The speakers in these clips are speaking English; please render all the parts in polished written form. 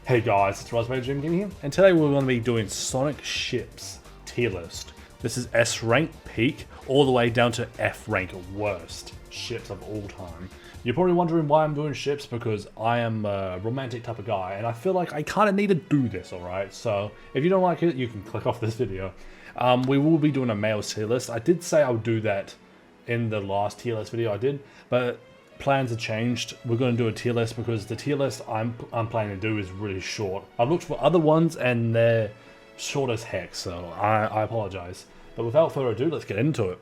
Hey guys, it's RJG here, and today we're going to be doing Sonic ships tier list. This is S rank peak, all the way down to F rank worst ships of all time. You're probably wondering why I'm doing ships, because I am a romantic type of guy, and I feel like I kind of need to do this, alright? So, if you don't like it, you can click off this video. We will be doing a male tier list. I did say I would do that in the last tier list video I did, but plans have changed. We're going to do a tier list because the tier list I'm planning to do is really short. I've looked for other ones and they're short as heck, so I apologize. But without further ado, let's get into it.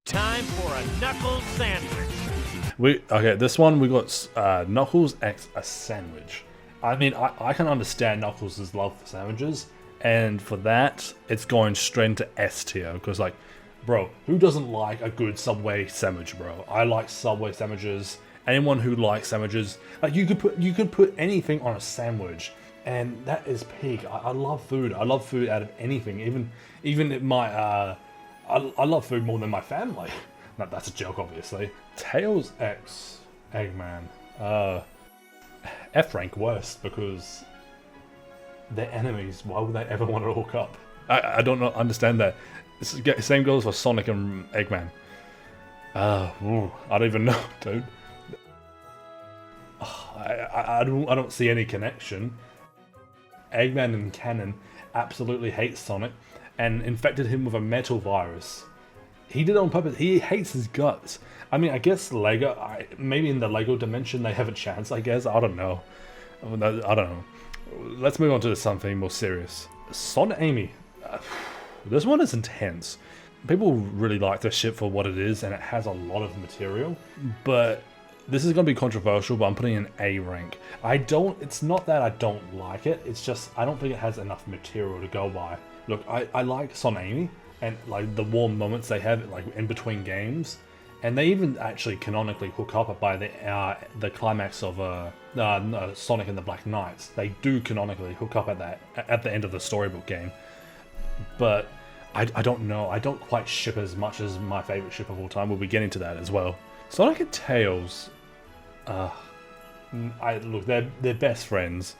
Time for a knuckles sandwich. Okay, this one we got Knuckles X a sandwich. I mean, I can understand Knuckles' love for sandwiches, and for that, it's going straight into S tier because, like, bro, who doesn't like a good Subway sandwich, bro? I like Subway sandwiches. Anyone who likes sandwiches, like you could put anything on a sandwich, and that is peak. I love food. I love food out of anything. Even my I love food more than my family. That's a joke, obviously. Tails X Eggman. F rank worst because they're enemies. Why would they ever want to hook up? I don't understand that. Same goes for Sonic and Eggman. I don't even know, dude. I don't see any connection. Eggman in canon absolutely hates Sonic and infected him with a metal virus. He did it on purpose. He hates his guts. I mean, I guess Lego, maybe in the Lego dimension they have a chance, I guess. I don't know. I don't know. Let's move on to something more serious. Son Amy. This one is intense. People really like this ship for what it is, and it has a lot of material, but this is going to be controversial, but I'm putting in A rank. It's not that I don't like it, it's just I don't think it has enough material to go by. Look, I like Son Amy, and like the warm moments they have like in between games, and they even actually canonically hook up by the climax of Sonic and the Black Knights. They do canonically hook up at the end of the storybook game, but I don't know. I don't quite ship as much as my favorite ship of all time. We'll be getting to that as well. Sonic and Tails. Look, they're best friends.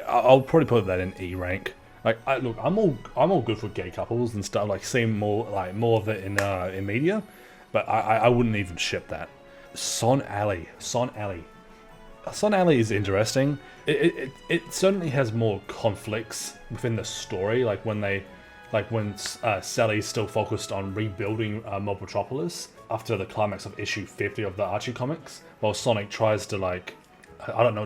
I'll probably put that in E rank. Like, look, I'm all good for gay couples and stuff. Like, seeing more of it in media, but I wouldn't even ship that. Son Alley. Son Alley is interesting. It certainly has more conflicts within the story. Like when Sally's still focused on rebuilding Mobotropolis after the climax of issue 50 of the Archie comics, while Sonic tries to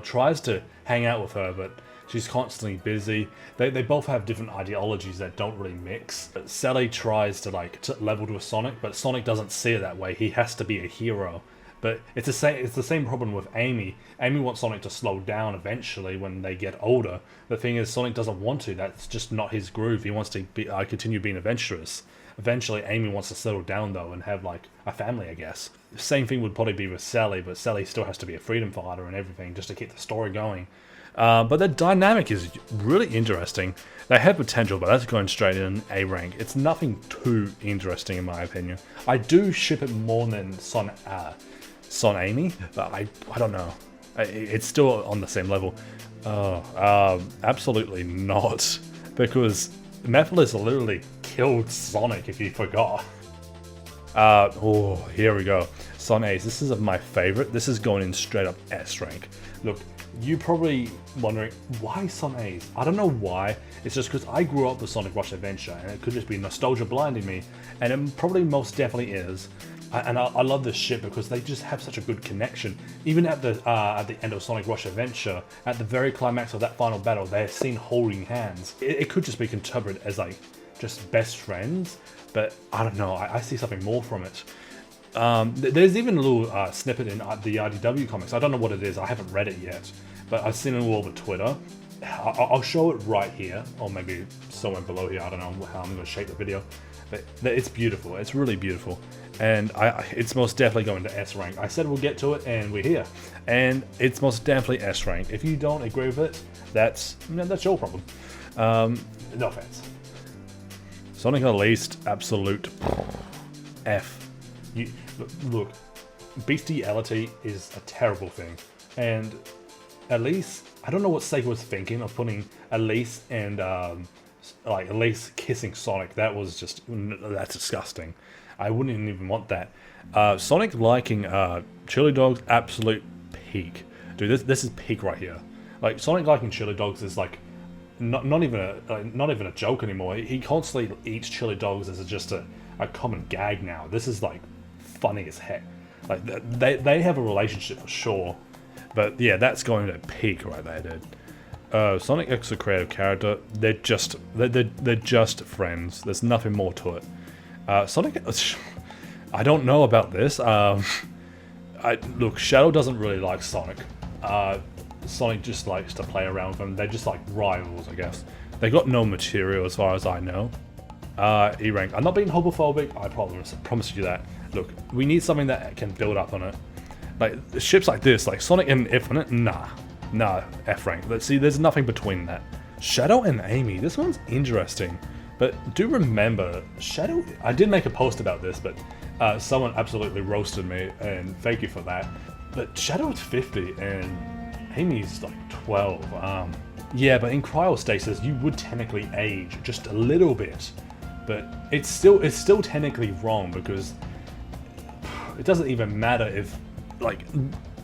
tries to hang out with her, but she's constantly busy. They both have different ideologies that don't really mix. Sally tries to level with Sonic, but Sonic doesn't see it that way. He has to be a hero. But it's the same problem with Amy. Amy wants Sonic to slow down eventually when they get older. The thing is, Sonic doesn't want to. That's just not his groove. He wants to continue being adventurous. Eventually, Amy wants to settle down though and have like a family, I guess. Same thing would probably be with Sally, but Sally still has to be a freedom fighter and everything just to keep the story going. But the dynamic is really interesting. They have potential, but that's going straight in A rank. It's nothing too interesting in my opinion. I do ship it more than Son Amy, but I don't know. It's still on the same level. Absolutely not, because Mephiles literally killed Sonic, if you forgot. Here we go. Son A's. This is my favorite. This is going in straight up S rank. Look, you're probably wondering, why Son A's? I don't know why. It's just because I grew up with Sonic Rush Adventure, and it could just be nostalgia blinding me, and it probably most definitely is. And I love this ship because they just have such a good connection. Even at the end of Sonic Rush Adventure, at the very climax of that final battle, they're seen holding hands. It could just be interpreted as like just best friends, but I don't know. I see something more from it. There's even a little snippet in the IDW comics. I don't know what it is. I haven't read it yet, but I've seen it all over Twitter. I'll show it right here, or maybe somewhere below here. I don't know how I'm going to shape the video. But it's beautiful. It's really beautiful. And it's most definitely going to S rank. I said we'll get to it, and we're here. And it's most definitely S rank. If you don't agree with it, that's your problem. No offense. Sonic Unleashed, absolute F. Look, bestiality is a terrible thing, and Elise, I don't know what Sega was thinking of putting Elise and like Elise kissing Sonic. That was just, that's disgusting. I wouldn't even want that. Sonic liking chili dogs, absolute peak. Dude, this is peak right here. Like Sonic liking chili dogs is like not even a joke anymore. He constantly eats chili dogs as just a common gag now. This is like funny as heck. Like they have a relationship for sure, but yeah, that's going to peak right there, dude. Sonic X a creative character. They're just friends. There's nothing more to it. Sonic, I don't know about this. Look, Shadow doesn't really like Sonic. Sonic just likes to play around with them. They're just like rivals, I guess. They got no material as far as I know. E rank. I'm not being homophobic. I promise you that. Look, we need something that can build up on it. Like ships like this, like Sonic and Infinite. Nah, F rank. Let's see. There's nothing between that. Shadow and Amy. This one's interesting. But do remember, Shadow. I did make a post about this, but someone absolutely roasted me, and thank you for that. But Shadow is 50 and Amy's like 12. Yeah, but in cryostasis you would technically age just a little bit, but it's still technically wrong because it doesn't even matter if like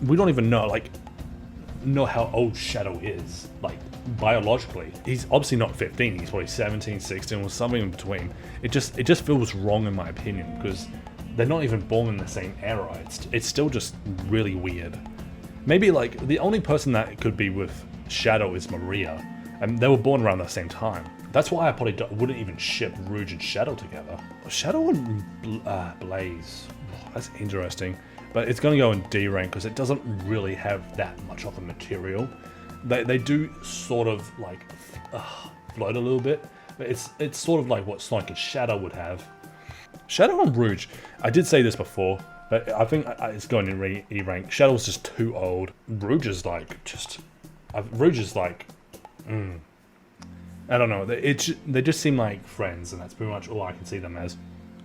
we don't even know how old Shadow is like biologically. He's obviously not 15. He's probably 17, 16, or something in between. It just feels wrong in my opinion because they're not even born in the same era. It's still just really weird. Maybe like the only person that could be with Shadow is Maria, and they were born around the same time. That's why I probably wouldn't even ship Rouge and Shadow together. Shadow and Blaze, that's interesting, but it's going to go in D rank because it doesn't really have that much of a material. They do sort of like float a little bit, but it's sort of like what Sonic and Shadow would have. Shadow and Rouge, I did say this before, but I think it's going in E rank. Shadow's just too old. Rouge is like I don't know. They just seem like friends, and that's pretty much all I can see them as.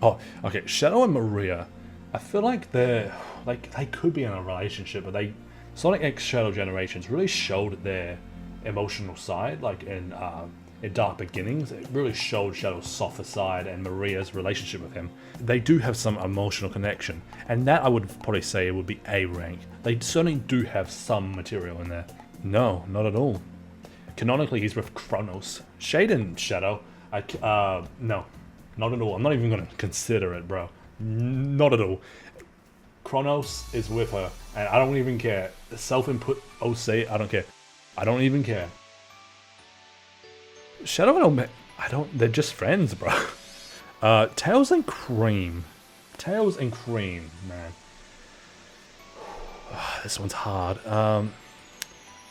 Oh, okay. Shadow and Maria, I feel like they could be in a relationship, but Sonic X Shadow Generations really showed their emotional side, like in Dark Beginnings. It really showed Shadow's softer side and Maria's relationship with him. They do have some emotional connection, and that I would probably say it would be A rank. They certainly do have some material in there. No, not at all. Canonically, he's with Kronos. Shade and Shadow, no, not at all. I'm not even going to consider it, bro. Not at all. Kronos is with her, and I don't even care. Self-input OC, I don't care. I don't even care. Shadow, they're just friends, bro. Tails and Cream. Tails and Cream, man. This one's hard.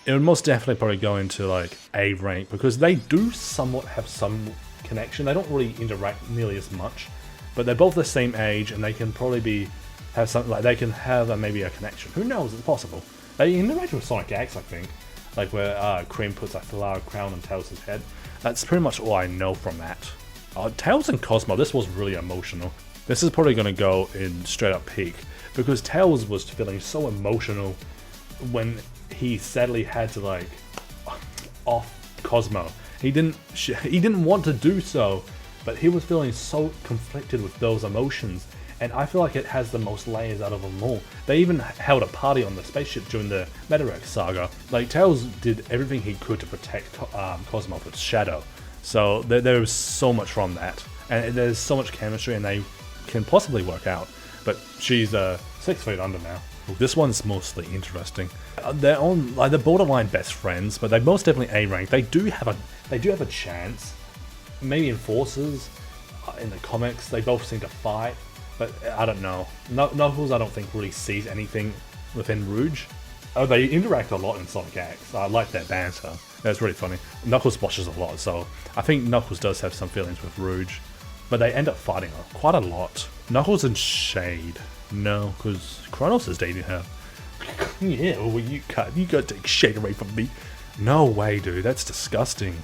It would most definitely probably go into like A rank because they do somewhat have some connection. They don't really interact nearly as much, but they're both the same age and they can probably have something like they can have maybe a connection. Who knows? It's possible. They interact with Sonic X, I think, like where Cream puts a flower crown on Tails' head. That's pretty much all I know from that. Tails and Cosmo, this was really emotional. This is probably going to go in straight up peak because Tails was feeling so emotional when he sadly had to like off Cosmo. He didn't want to do so, but he was feeling so conflicted with those emotions, and I feel like it has the most layers out of them all. They even held a party on the spaceship during the Metarex saga. Like Tails did everything he could to protect Cosmo with Shadow, so there was so much from that, and there's so much chemistry, and they can possibly work out. But she's 6 feet under now. This one's mostly interesting. They're borderline best friends, but they're most definitely A rank. They do have a chance. Maybe in Forces, in the comics, they both seem to fight, but I don't know. Knuckles, I don't think really sees anything within Rouge. Oh, they interact a lot in Sonic X. I like their banter. That's really funny. Knuckles splashes a lot, so I think Knuckles does have some feelings with Rouge, but they end up fighting quite a lot. Knuckles and Shade. No, because Kronos is dating her. Yeah, well, you gotta take Shade away from me. No way, dude. That's disgusting.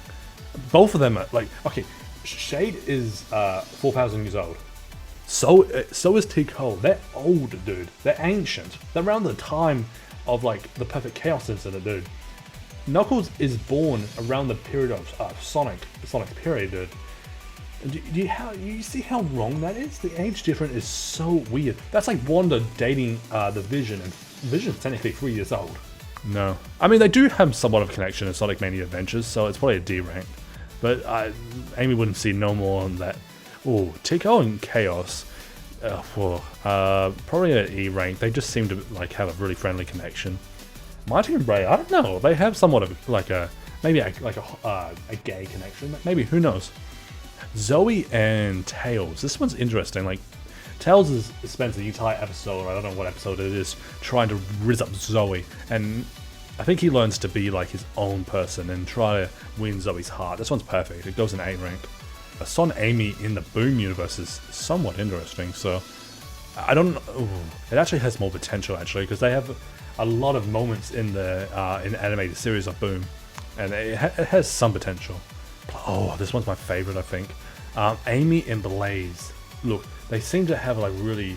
Both of them are like, okay, Shade is 4,000 years old. So is Tico. They're old, dude. They're ancient. They're around the time of like the Perfect Chaos incident, dude. Knuckles is born around the period of Sonic period, dude. You see how wrong that is? The age difference is so weird. That's like Wanda dating the Vision, and Vision's technically 3 years old. No. I mean, they do have somewhat of a connection in Sonic Mania Adventures, so it's probably a D rank. But Amy wouldn't see no more on that. Oh, Tico and Chaos. Probably an E rank. They just seem to like have a really friendly connection. Marty and Ray, I don't know. They have somewhat of like a gay connection. Maybe, who knows? Zoe and Tails. This one's interesting. Like, Tails has spent the entire episode, I don't know what episode it is, trying to rizz up Zoe, and I think he learns to be like his own person and try to win Zoe's heart. This one's perfect. It goes in 8 rank. Son Amy in the Boom universe is somewhat interesting. So I don't know. It actually has more potential actually, because they have a lot of moments in the animated series of Boom, and it has some potential. Oh, this one's my favorite, I think. Amy and Blaze. Look, they seem to have like really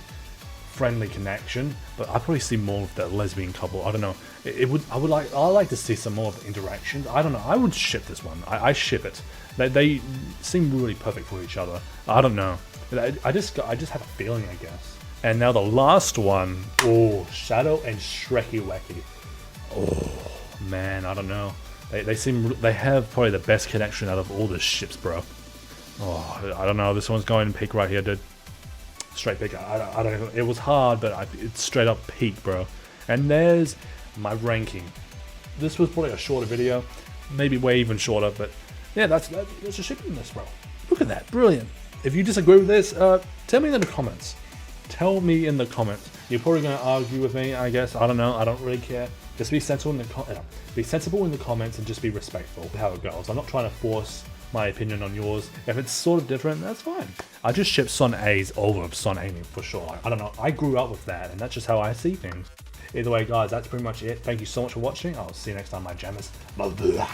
friendly connection, but I probably see more of that lesbian couple. I don't know. I would like to see some more of the interactions. I don't know. I would ship this one. I ship it. They seem really perfect for each other. I don't know. I just have a feeling, I guess. And now the last one. Oh, Shadow and Shrekky Wacky. Oh man, I don't know. They have probably the best connection out of all the ships, bro. Oh, I don't know. This one's going peak right here, dude. Straight peak. I don't know. It was hard, but it's straight up peak, bro. And there's my ranking. This was probably a shorter video, maybe way even shorter, but yeah, that's a shipping list, bro. Look at that, brilliant. If you disagree with this, tell me in the comments. Tell me in the comments. You're probably gonna argue with me, I guess. I don't know. I don't really care. Just be sensible in the comments and just be respectful of how it goes. I'm not trying to force my opinion on yours. If it's sort of different, that's fine. I just ship Son A's over Son Amy for sure. I don't know. I grew up with that, and that's just how I see things. Either way, guys, that's pretty much it. Thank you so much for watching. I'll see you next time, my jammers. Bye.